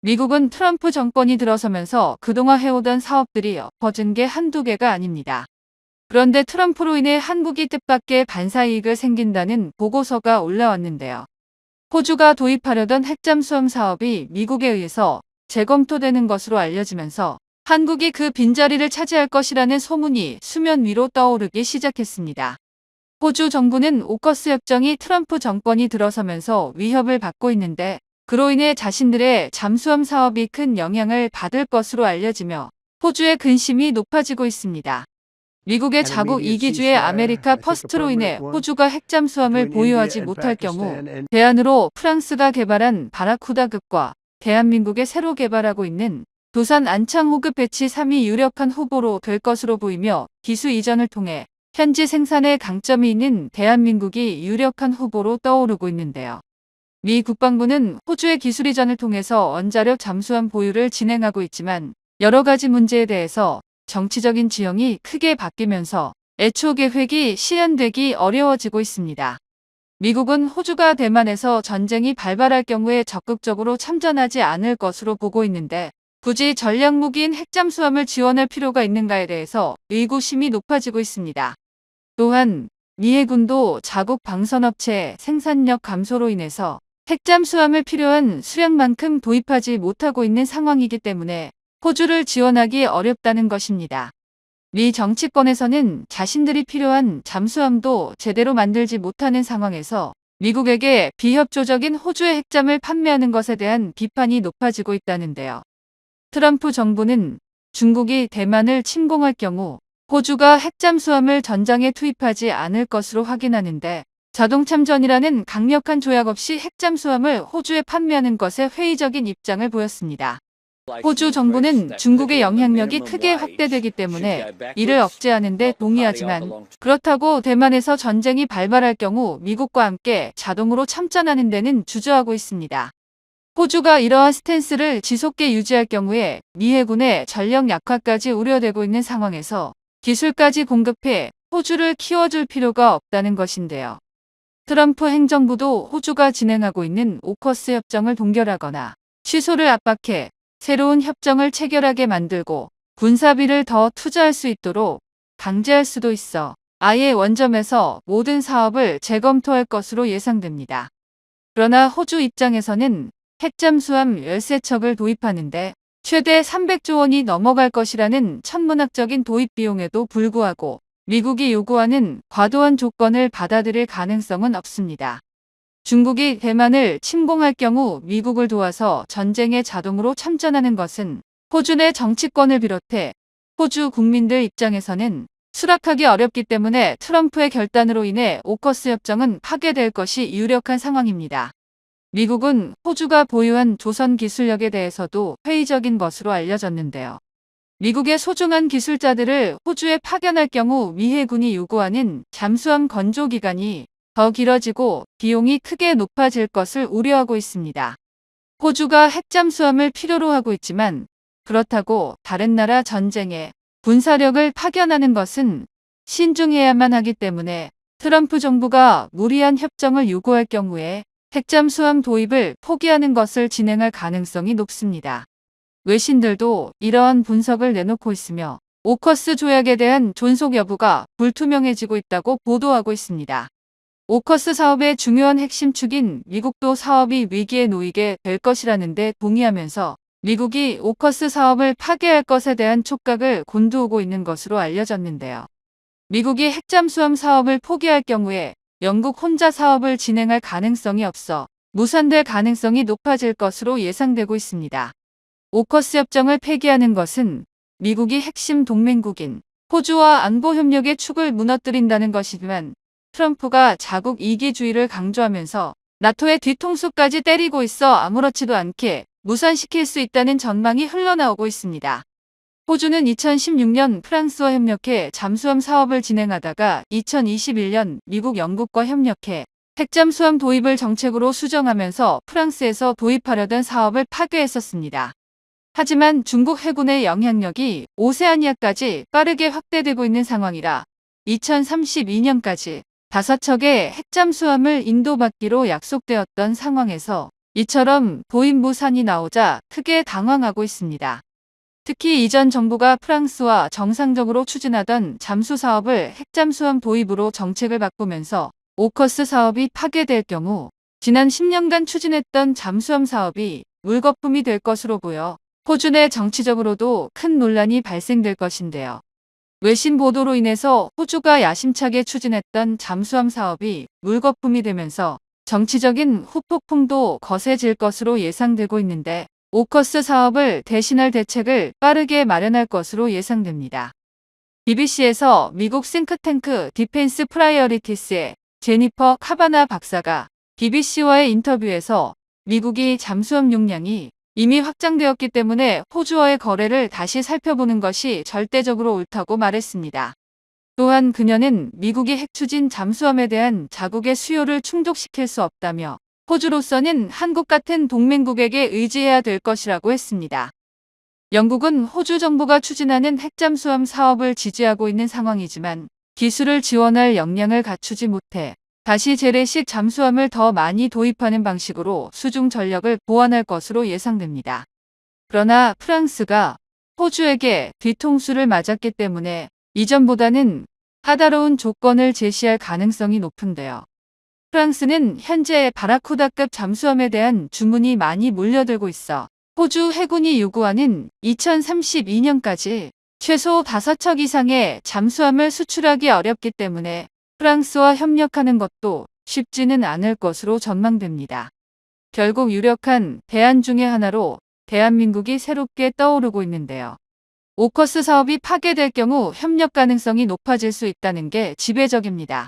미국은 트럼프 정권이 들어서면서 그동안 해오던 사업들이 엎어진 게 한두 개가 아닙니다. 그런데 트럼프로 인해 한국이 뜻밖의 반사이익을 생긴다는 보고서가 올라왔는데요. 호주가 도입하려던 핵잠수함 사업이 미국에 의해서 재검토되는 것으로 알려지면서 한국이 그 빈자리를 차지할 것이라는 소문이 수면 위로 떠오르기 시작했습니다. 호주 정부는 오커스 협정이 트럼프 정권이 들어서면서 위협을 받고 있는데 그로 인해 자신들의 잠수함 사업이 큰 영향을 받을 것으로 알려지며 호주의 근심이 높아지고 있습니다. 미국의 자국 이기주의 아메리카 퍼스트로 인해 호주가 핵잠수함을 보유하지 못할 경우 대안으로 프랑스가 개발한 바라쿠다급과 대한민국에 새로 개발하고 있는 도산 안창 호급 배치 3이 유력한 후보로 될 것으로 보이며 기수 이전을 통해 현지 생산에 강점이 있는 대한민국이 유력한 후보로 떠오르고 있는데요. 미 국방부는 호주의 기술 이전을 통해서 원자력 잠수함 보유를 진행하고 있지만 여러 가지 문제에 대해서 정치적인 지형이 크게 바뀌면서 애초 계획이 실현되기 어려워지고 있습니다. 미국은 호주가 대만에서 전쟁이 발발할 경우에 적극적으로 참전하지 않을 것으로 보고 있는데 굳이 전략무기인 핵잠수함을 지원할 필요가 있는가에 대해서 의구심이 높아지고 있습니다. 또한 미 해군도 자국 방산업체의 생산력 감소로 인해서 핵잠수함을 필요한 수량만큼 도입하지 못하고 있는 상황이기 때문에 호주를 지원하기 어렵다는 것입니다. 미 정치권에서는 자신들이 필요한 잠수함도 제대로 만들지 못하는 상황에서 미국에게 비협조적인 호주의 핵잠을 판매하는 것에 대한 비판이 높아지고 있다는데요. 트럼프 정부는 중국이 대만을 침공할 경우 호주가 핵잠수함을 전장에 투입하지 않을 것으로 확인하는데 자동참전이라는 강력한 조약 없이 핵잠수함을 호주에 판매하는 것에 회의적인 입장을 보였습니다. 호주 정부는 중국의 영향력이 크게 확대되기 때문에 이를 억제하는 데 동의하지만 그렇다고 대만에서 전쟁이 발발할 경우 미국과 함께 자동으로 참전하는 데는 주저하고 있습니다. 호주가 이러한 스탠스를 지속해 유지할 경우에 미 해군의 전력 약화까지 우려되고 있는 상황에서 기술까지 공급해 호주를 키워줄 필요가 없다는 것인데요. 트럼프 행정부도 호주가 진행하고 있는 오커스 협정을 동결하거나 취소를 압박해 새로운 협정을 체결하게 만들고 군사비를 더 투자할 수 있도록 강제할 수도 있어 아예 원점에서 모든 사업을 재검토할 것으로 예상됩니다. 그러나 호주 입장에서는 핵잠수함 13척을 도입하는데 최대 300조 원이 넘어갈 것이라는 천문학적인 도입 비용에도 불구하고 미국이 요구하는 과도한 조건을 받아들일 가능성은 없습니다. 중국이 대만을 침공할 경우 미국을 도와서 전쟁에 자동으로 참전하는 것은 호주 내 정치권을 비롯해 호주 국민들 입장에서는 수락하기 어렵기 때문에 트럼프의 결단으로 인해 오커스 협정은 파괴될 것이 유력한 상황입니다. 미국은 호주가 보유한 조선 기술력에 대해서도 회의적인 것으로 알려졌는데요. 미국의 소중한 기술자들을 호주에 파견할 경우 미 해군이 요구하는 잠수함 건조 기간이 더 길어지고 비용이 크게 높아질 것을 우려하고 있습니다. 호주가 핵잠수함을 필요로 하고 있지만 그렇다고 다른 나라 전쟁에 군사력을 파견하는 것은 신중해야만 하기 때문에 트럼프 정부가 무리한 협정을 요구할 경우에 핵잠수함 도입을 포기하는 것을 진행할 가능성이 높습니다. 외신들도 이러한 분석을 내놓고 있으며 오커스 조약에 대한 존속 여부가 불투명해지고 있다고 보도하고 있습니다. 오커스 사업의 중요한 핵심 축인 미국도 사업이 위기에 놓이게 될 것이라는 데 동의하면서 미국이 오커스 사업을 파괴할 것에 대한 촉각을 곤두오고 있는 것으로 알려졌는데요. 미국이 핵잠수함 사업을 포기할 경우에 영국 혼자 사업을 진행할 가능성이 없어 무산될 가능성이 높아질 것으로 예상되고 있습니다. 오커스 협정을 폐기하는 것은 미국이 핵심 동맹국인 호주와 안보협력의 축을 무너뜨린다는 것이지만 트럼프가 자국 이기주의를 강조하면서 나토의 뒤통수까지 때리고 있어 아무렇지도 않게 무산시킬 수 있다는 전망이 흘러나오고 있습니다. 호주는 2016년 프랑스와 협력해 잠수함 사업을 진행하다가 2021년 미국 영국과 협력해 핵잠수함 도입을 정책으로 수정하면서 프랑스에서 도입하려던 사업을 파괴했었습니다. 하지만 중국 해군의 영향력이 오세아니아까지 빠르게 확대되고 있는 상황이라 2032년까지 5척의 핵잠수함을 인도받기로 약속되었던 상황에서 이처럼 도입무산이 나오자 크게 당황하고 있습니다. 특히 이전 정부가 프랑스와 정상적으로 추진하던 잠수 사업을 핵잠수함 도입으로 정책을 바꾸면서 오커스 사업이 파괴될 경우 지난 10년간 추진했던 잠수함 사업이 물거품이 될 것으로 보여 호주 내 정치적으로도 큰 논란이 발생될 것인데요. 외신 보도로 인해서 호주가 야심차게 추진했던 잠수함 사업이 물거품이 되면서 정치적인 후폭풍도 거세질 것으로 예상되고 있는데 오커스 사업을 대신할 대책을 빠르게 마련할 것으로 예상됩니다. BBC에서 미국 싱크탱크 디펜스 프라이어리티스의 제니퍼 카바나 박사가 BBC와의 인터뷰에서 미국이 잠수함 용량이 이미 확장되었기 때문에 호주와의 거래를 다시 살펴보는 것이 절대적으로 옳다고 말했습니다. 또한 그녀는 미국이 핵추진 잠수함에 대한 자국의 수요를 충족시킬 수 없다며 호주로서는 한국 같은 동맹국에게 의지해야 될 것이라고 했습니다. 영국은 호주 정부가 추진하는 핵잠수함 사업을 지지하고 있는 상황이지만 기술을 지원할 역량을 갖추지 못해 다시 재래식 잠수함을 더 많이 도입하는 방식으로 수중 전력을 보완할 것으로 예상됩니다. 그러나 프랑스가 호주에게 뒤통수를 맞았기 때문에 이전보다는 까다로운 조건을 제시할 가능성이 높은데요. 프랑스는 현재 바라쿠다급 잠수함에 대한 주문이 많이 몰려들고 있어 호주 해군이 요구하는 2032년까지 최소 5척 이상의 잠수함을 수출하기 어렵기 때문에 프랑스와 협력하는 것도 쉽지는 않을 것으로 전망됩니다. 결국 유력한 대안 중의 하나로 대한민국이 새롭게 떠오르고 있는데요. 오커스 사업이 파괴될 경우 협력 가능성이 높아질 수 있다는 게 지배적입니다.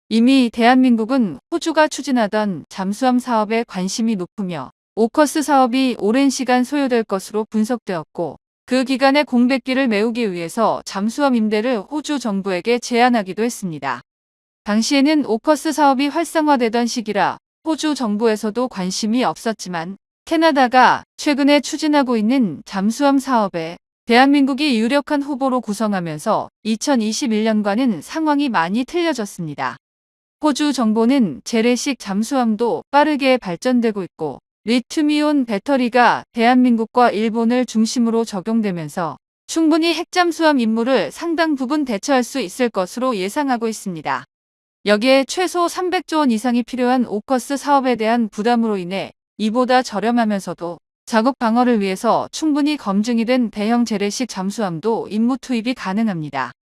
이미 대한민국은 호주가 추진하던 잠수함 사업에 관심이 높으며 오커스 사업이 오랜 시간 소요될 것으로 분석되었고 그 기간의 공백기를 메우기 위해서 잠수함 임대를 호주 정부에게 제안하기도 했습니다. 당시에는 오커스 사업이 활성화되던 시기라 호주 정부에서도 관심이 없었지만 캐나다가 최근에 추진하고 있는 잠수함 사업에 대한민국이 유력한 후보로 구성하면서 2021년과는 상황이 많이 틀려졌습니다. 호주 정보는 재래식 잠수함도 빠르게 발전되고 있고 리튬이온 배터리가 대한민국과 일본을 중심으로 적용되면서 충분히 핵잠수함 임무를 상당 부분 대처할 수 있을 것으로 예상하고 있습니다. 여기에 최소 300조 원 이상이 필요한 오커스 사업에 대한 부담으로 인해 이보다 저렴하면서도 자국 방어를 위해서 충분히 검증이 된 대형 재래식 잠수함도 임무 투입이 가능합니다.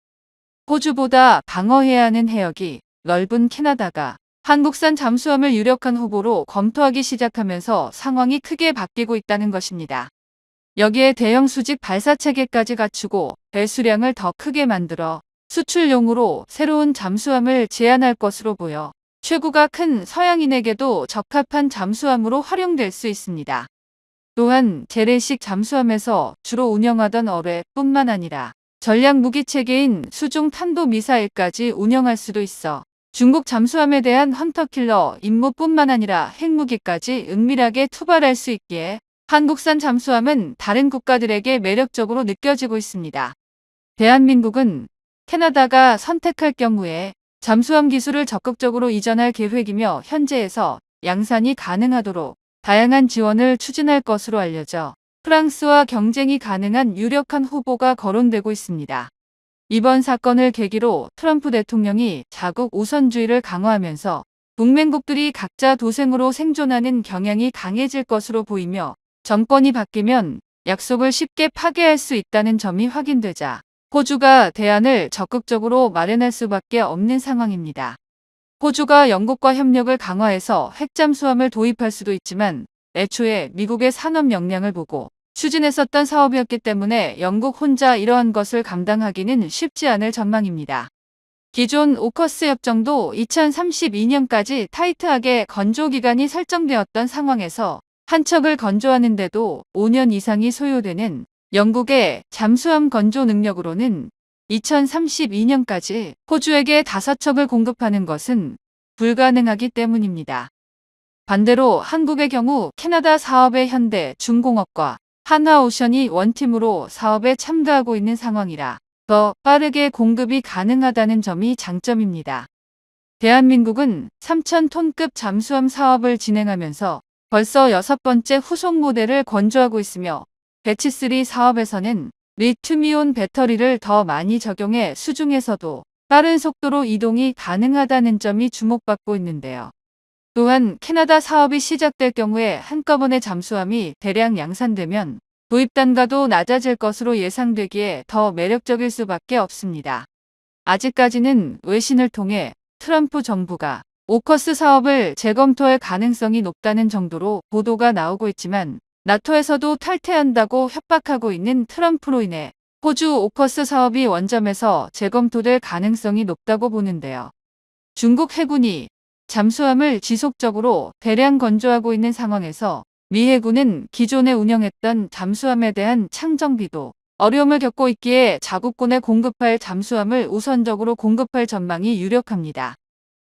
호주보다 방어해야 하는 해역이 넓은 캐나다가 한국산 잠수함을 유력한 후보로 검토하기 시작하면서 상황이 크게 바뀌고 있다는 것입니다. 여기에 대형 수직 발사체계까지 갖추고 배수량을 더 크게 만들어 수출용으로 새로운 잠수함을 제안할 것으로 보여 최구가 큰 서양인에게도 적합한 잠수함으로 활용될 수 있습니다. 또한 재래식 잠수함에서 주로 운영하던 어뢰뿐만 아니라 전략 무기체계인 수중 탄도미사일까지 운영할 수도 있어 중국 잠수함에 대한 헌터킬러 임무뿐만 아니라 핵무기까지 은밀하게 투발할 수 있기에 한국산 잠수함은 다른 국가들에게 매력적으로 느껴지고 있습니다. 대한민국은 캐나다가 선택할 경우에 잠수함 기술을 적극적으로 이전할 계획이며 현재에서 양산이 가능하도록 다양한 지원을 추진할 것으로 알려져 프랑스와 경쟁이 가능한 유력한 후보가 거론되고 있습니다. 이번 사건을 계기로 트럼프 대통령이 자국 우선주의를 강화하면서 동맹국들이 각자 도생으로 생존하는 경향이 강해질 것으로 보이며 정권이 바뀌면 약속을 쉽게 파괴할 수 있다는 점이 확인되자 호주가 대안을 적극적으로 마련할 수밖에 없는 상황입니다. 호주가 영국과 협력을 강화해서 핵잠수함을 도입할 수도 있지만 애초에 미국의 산업 역량을 보고 추진했었던 사업이었기 때문에 영국 혼자 이러한 것을 감당하기는 쉽지 않을 전망입니다. 기존 오커스 협정도 2032년까지 타이트하게 건조 기간이 설정되었던 상황에서 한 척을 건조하는데도 5년 이상이 소요되는 영국의 잠수함 건조 능력으로는 2032년까지 호주에게 5척을 공급하는 것은 불가능하기 때문입니다. 반대로 한국의 경우 캐나다 사업의 현대, 중공업과 한화오션이 원팀으로 사업에 참가하고 있는 상황이라 더 빠르게 공급이 가능하다는 점이 장점입니다. 대한민국은 3,000톤급 잠수함 사업을 진행하면서 벌써 6번째 후속 모델을 건조하고 있으며 배치3 사업에서는 리튬이온 배터리를 더 많이 적용해 수중에서도 빠른 속도로 이동이 가능하다는 점이 주목받고 있는데요. 또한 캐나다 사업이 시작될 경우에 한꺼번에 잠수함이 대량 양산되면 도입 단가도 낮아질 것으로 예상되기에 더 매력적일 수밖에 없습니다. 아직까지는 외신을 통해 트럼프 정부가 오커스 사업을 재검토할 가능성이 높다는 정도로 보도가 나오고 있지만 나토에서도 탈퇴한다고 협박하고 있는 트럼프로 인해 호주 오커스 사업이 원점에서 재검토될 가능성이 높다고 보는데요. 중국 해군이 잠수함을 지속적으로 대량 건조하고 있는 상황에서 미 해군은 기존에 운영했던 잠수함에 대한 창정비도 어려움을 겪고 있기에 자국군에 공급할 잠수함을 우선적으로 공급할 전망이 유력합니다.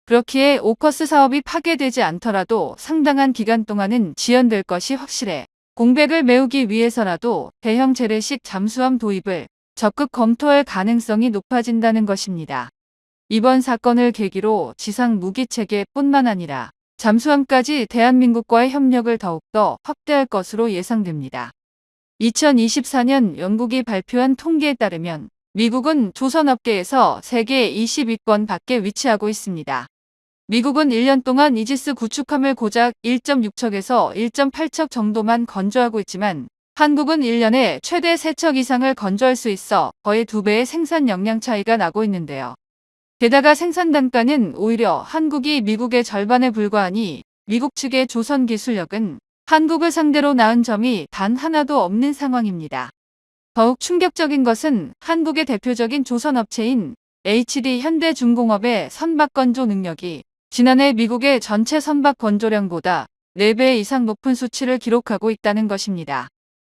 그렇기에 오커스 사업이 파괴되지 않더라도 상당한 기간 동안은 지연될 것이 확실해 공백을 메우기 위해서라도 대형 재래식 잠수함 도입을 적극 검토할 가능성이 높아진다는 것입니다. 이번 사건을 계기로 지상 무기 체계뿐만 아니라 잠수함까지 대한민국과의 협력을 더욱더 확대할 것으로 예상됩니다. 2024년 영국이 발표한 통계에 따르면 미국은 조선업계에서 세계 20위권 밖에 위치하고 있습니다. 미국은 1년 동안 이지스 구축함을 고작 1.6척에서 1.8척 정도만 건조하고 있지만 한국은 1년에 최대 3척 이상을 건조할 수 있어 거의 2배의 생산 역량 차이가 나고 있는데요. 게다가 생산 단가는 오히려 한국이 미국의 절반에 불과하니 미국 측의 조선 기술력은 한국을 상대로 나은 점이 단 하나도 없는 상황입니다. 더욱 충격적인 것은 한국의 대표적인 조선업체인 HD 현대중공업의 선박 건조 능력이 지난해 미국의 전체 선박 건조량보다 4배 이상 높은 수치를 기록하고 있다는 것입니다.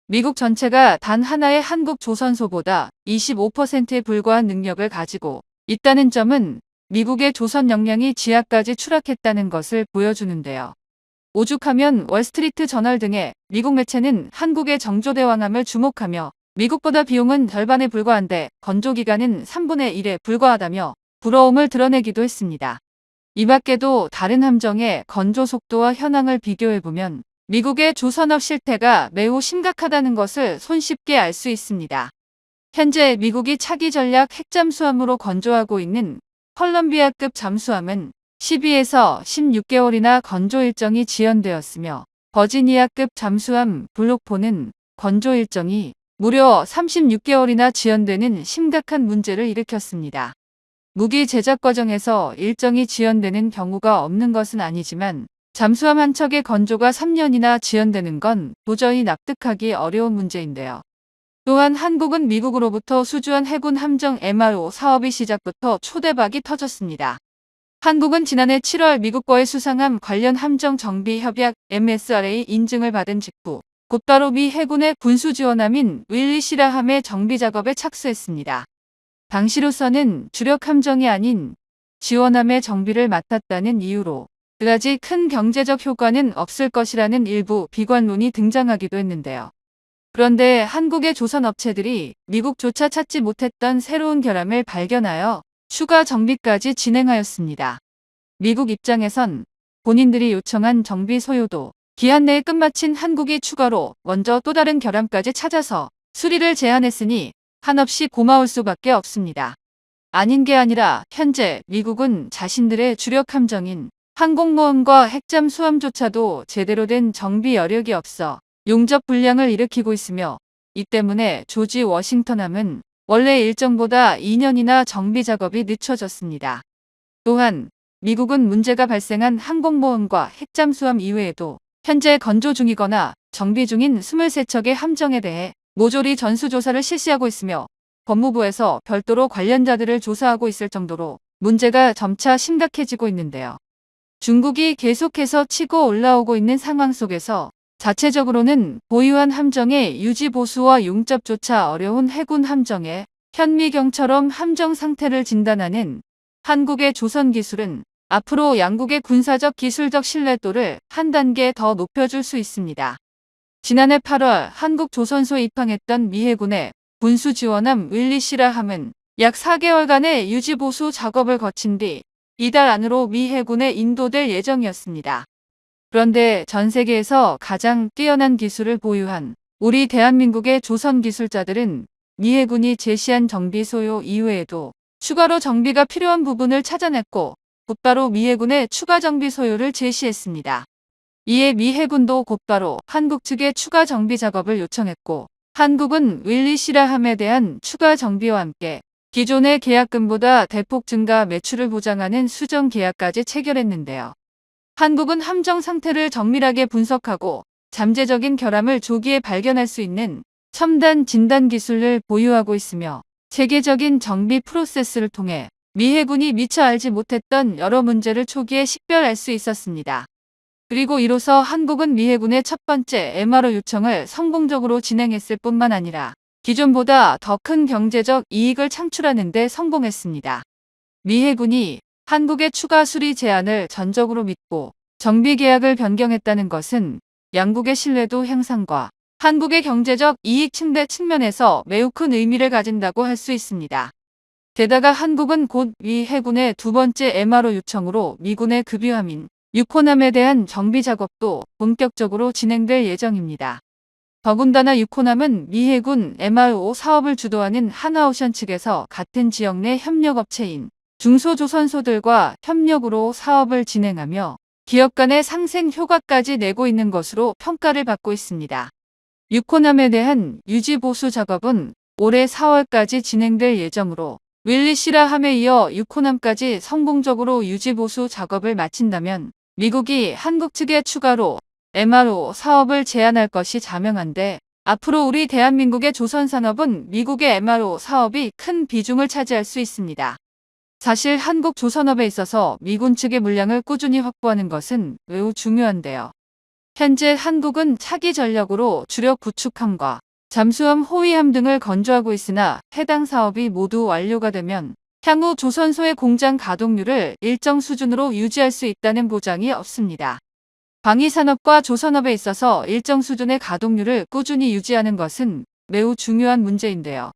미국 전체가 단 하나의 한국 조선소보다 25%에 불과한 능력을 가지고 있다는 점은 미국의 조선 역량이 지하까지 추락했다는 것을 보여주는데요. 오죽하면 월스트리트 저널 등의 미국 매체는 한국의 정조대왕함을 주목하며 미국보다 비용은 절반에 불과한데 건조기간은 3분의 1에 불과하다며 부러움을 드러내기도 했습니다. 이 밖에도 다른 함정의 건조 속도와 현황을 비교해보면 미국의 조선업 실태가 매우 심각하다는 것을 손쉽게 알 수 있습니다. 현재 미국이 차기 전략 핵잠수함으로 건조하고 있는 컬럼비아급 잠수함은 12에서 16개월이나 건조 일정이 지연되었으며 버지니아급 잠수함 블록포는 건조 일정이 무려 36개월이나 지연되는 심각한 문제를 일으켰습니다. 무기 제작 과정에서 일정이 지연되는 경우가 없는 것은 아니지만 잠수함 한 척의 건조가 3년이나 지연되는 건 도저히 납득하기 어려운 문제인데요. 또한 한국은 미국으로부터 수주한 해군 함정 MRO 사업이 시작부터 초대박이 터졌습니다. 한국은 지난해 7월 미국과의 수상함 관련 함정 정비 협약 MSRA 인증을 받은 직후 곧바로 미 해군의 군수 지원함인 윌리 시라함의 정비 작업에 착수했습니다. 당시로서는 주력 함정이 아닌 지원함의 정비를 맡았다는 이유로 그다지 큰 경제적 효과는 없을 것이라는 일부 비관론이 등장하기도 했는데요. 그런데 한국의 조선 업체들이 미국조차 찾지 못했던 새로운 결함을 발견하여 추가 정비까지 진행하였습니다. 미국 입장에선 본인들이 요청한 정비 소요도 기한 내에 끝마친 한국이 추가로 먼저 또 다른 결함까지 찾아서 수리를 제안했으니 한없이 고마울 수밖에 없습니다. 아닌 게 아니라 현재 미국은 자신들의 주력 함정인 항공모함과 핵잠수함조차도 제대로 된 정비 여력이 없어 용접 불량을 일으키고 있으며 이 때문에 조지 워싱턴함은 원래 일정보다 2년이나 정비 작업이 늦춰졌습니다. 또한 미국은 문제가 발생한 항공모함과 핵잠수함 이외에도 현재 건조 중이거나 정비 중인 23척의 함정에 대해 모조리 전수조사를 실시하고 있으며 법무부에서 별도로 관련자들을 조사하고 있을 정도로 문제가 점차 심각해지고 있는데요. 중국이 계속해서 치고 올라오고 있는 상황 속에서 자체적으로는 보유한 함정의 유지 보수와 용접조차 어려운 해군 함정의 현미경처럼 함정 상태를 진단하는 한국의 조선 기술은 앞으로 양국의 군사적 기술적 신뢰도를 한 단계 더 높여줄 수 있습니다. 지난해 8월 한국 조선소에 입항했던 미 해군의 군수 지원함 윌리 시라함은 약 4개월간의 유지 보수 작업을 거친 뒤 이달 안으로 미 해군에 인도될 예정이었습니다. 그런데 전 세계에서 가장 뛰어난 기술을 보유한 우리 대한민국의 조선 기술자들은 미 해군이 제시한 정비 소요 이외에도 추가로 정비가 필요한 부분을 찾아냈고 곧바로 미 해군에 추가 정비 소요를 제시했습니다. 이에 미 해군도 곧바로 한국 측에 추가 정비 작업을 요청했고 한국은 윌리 시라함에 대한 추가 정비와 함께 기존의 계약금보다 대폭 증가 매출을 보장하는 수정 계약까지 체결했는데요. 한국은 함정 상태를 정밀하게 분석하고 잠재적인 결함을 조기에 발견할 수 있는 첨단 진단 기술을 보유하고 있으며 체계적인 정비 프로세스를 통해 미 해군이 미처 알지 못했던 여러 문제를 초기에 식별할 수 있었습니다. 그리고 이로써 한국은 미 해군의 첫 번째 MRO 요청을 성공적으로 진행했을 뿐만 아니라 기존보다 더 큰 경제적 이익을 창출하는 데 성공했습니다. 미 해군이 한국의 추가 수리 제안을 전적으로 믿고 정비 계약을 변경했다는 것은 양국의 신뢰도 향상과 한국의 경제적 이익 증대 측면에서 매우 큰 의미를 가진다고 할 수 있습니다. 게다가 한국은 곧 미 해군의 두 번째 MRO 요청으로 미군의 급유함인 유코남에 대한 정비 작업도 본격적으로 진행될 예정입니다. 더군다나 유코남은 미 해군 MRO 사업을 주도하는 한화오션 측에서 같은 지역 내 협력업체인 중소조선소들과 협력으로 사업을 진행하며 기업 간의 상생 효과까지 내고 있는 것으로 평가를 받고 있습니다. 유코남에 대한 유지보수 작업은 올해 4월까지 진행될 예정으로 윌리 시라함에 이어 유코남까지 성공적으로 유지보수 작업을 마친다면 미국이 한국 측에 추가로 MRO 사업을 제안할 것이 자명한데 앞으로 우리 대한민국의 조선산업은 미국의 MRO 사업이 큰 비중을 차지할 수 있습니다. 사실 한국 조선업에 있어서 미군 측의 물량을 꾸준히 확보하는 것은 매우 중요한데요. 현재 한국은 차기 전력으로 주력 구축함과 잠수함, 호위함 등을 건조하고 있으나 해당 사업이 모두 완료가 되면 향후 조선소의 공장 가동률을 일정 수준으로 유지할 수 있다는 보장이 없습니다. 방위산업과 조선업에 있어서 일정 수준의 가동률을 꾸준히 유지하는 것은 매우 중요한 문제인데요.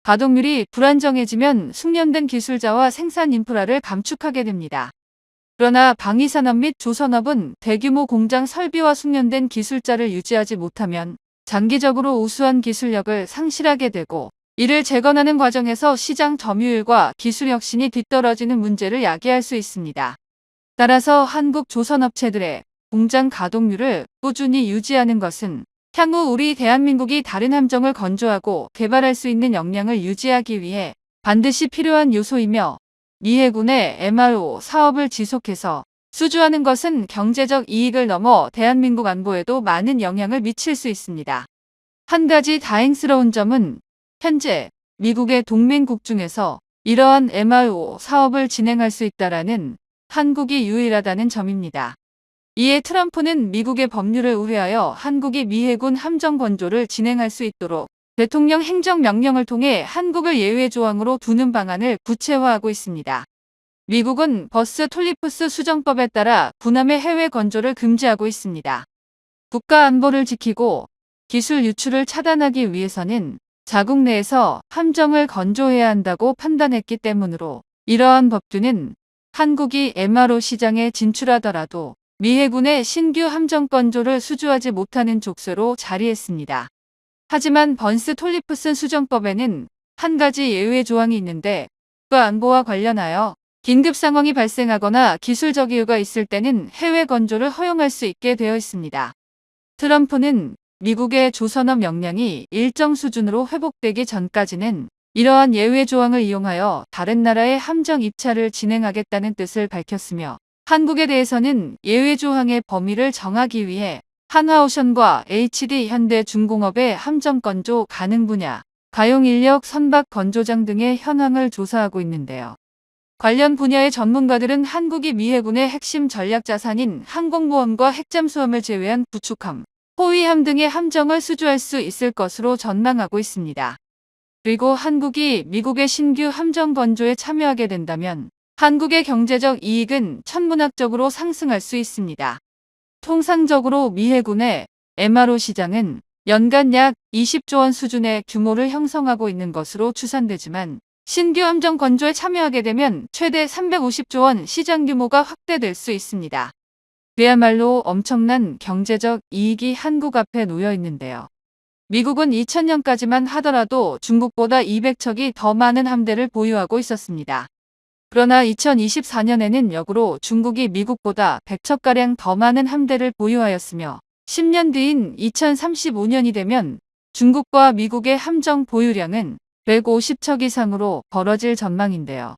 가동률이 불안정해지면 숙련된 기술자와 생산 인프라를 감축하게 됩니다. 그러나 방위산업 및 조선업은 대규모 공장 설비와 숙련된 기술자를 유지하지 못하면 장기적으로 우수한 기술력을 상실하게 되고 이를 재건하는 과정에서 시장 점유율과 기술 혁신이 뒤떨어지는 문제를 야기할 수 있습니다. 따라서 한국 조선업체들의 공장 가동률을 꾸준히 유지하는 것은 향후 우리 대한민국이 다른 함정을 건조하고 개발할 수 있는 역량을 유지하기 위해 반드시 필요한 요소이며 미 해군의 MRO 사업을 지속해서 수주하는 것은 경제적 이익을 넘어 대한민국 안보에도 많은 영향을 미칠 수 있습니다. 한 가지 다행스러운 점은 현재 미국의 동맹국 중에서 이러한 MRO 사업을 진행할 수 있다라는 한국이 유일하다는 점입니다. 이에 트럼프는 미국의 법률을 우회하여 한국이 미 해군 함정 건조를 진행할 수 있도록 대통령 행정명령을 통해 한국을 예외 조항으로 두는 방안을 구체화하고 있습니다. 미국은 버스 톨리프스 수정법에 따라 군함의 해외 건조를 금지하고 있습니다. 국가 안보를 지키고 기술 유출을 차단하기 위해서는 자국 내에서 함정을 건조해야 한다고 판단했기 때문으로 이러한 법규는 한국이 MRO 시장에 진출하더라도 미 해군의 신규 함정 건조를 수주하지 못하는 족쇄로 자리했습니다. 하지만 번스 톨리프슨 수정법에는 한 가지 예외 조항이 있는데 국가 안보와 관련하여 긴급 상황이 발생하거나 기술적 이유가 있을 때는 해외 건조를 허용할 수 있게 되어 있습니다. 트럼프는 미국의 조선업 역량이 일정 수준으로 회복되기 전까지는 이러한 예외 조항을 이용하여 다른 나라의 함정 입찰을 진행하겠다는 뜻을 밝혔으며 한국에 대해서는 예외 조항의 범위를 정하기 위해 한화오션과 HD 현대중공업의 함정 건조 가능 분야, 가용 인력 선박 건조장 등의 현황을 조사하고 있는데요. 관련 분야의 전문가들은 한국이 미 해군의 핵심 전략 자산인 항공모함과 핵잠수함을 제외한 구축함, 호위함 등의 함정을 수주할 수 있을 것으로 전망하고 있습니다. 그리고 한국이 미국의 신규 함정 건조에 참여하게 된다면 한국의 경제적 이익은 천문학적으로 상승할 수 있습니다. 통상적으로 미 해군의 MRO 시장은 연간 약 20조 원 수준의 규모를 형성하고 있는 것으로 추산되지만 신규 함정 건조에 참여하게 되면 최대 350조 원 시장 규모가 확대될 수 있습니다. 그야말로 엄청난 경제적 이익이 한국 앞에 놓여 있는데요. 미국은 2000년까지만 하더라도 중국보다 200척이 더 많은 함대를 보유하고 있었습니다. 그러나 2024년에는 역으로 중국이 미국보다 100척가량 더 많은 함대를 보유하였으며 10년 뒤인 2035년이 되면 중국과 미국의 함정 보유량은 150척 이상으로 벌어질 전망인데요.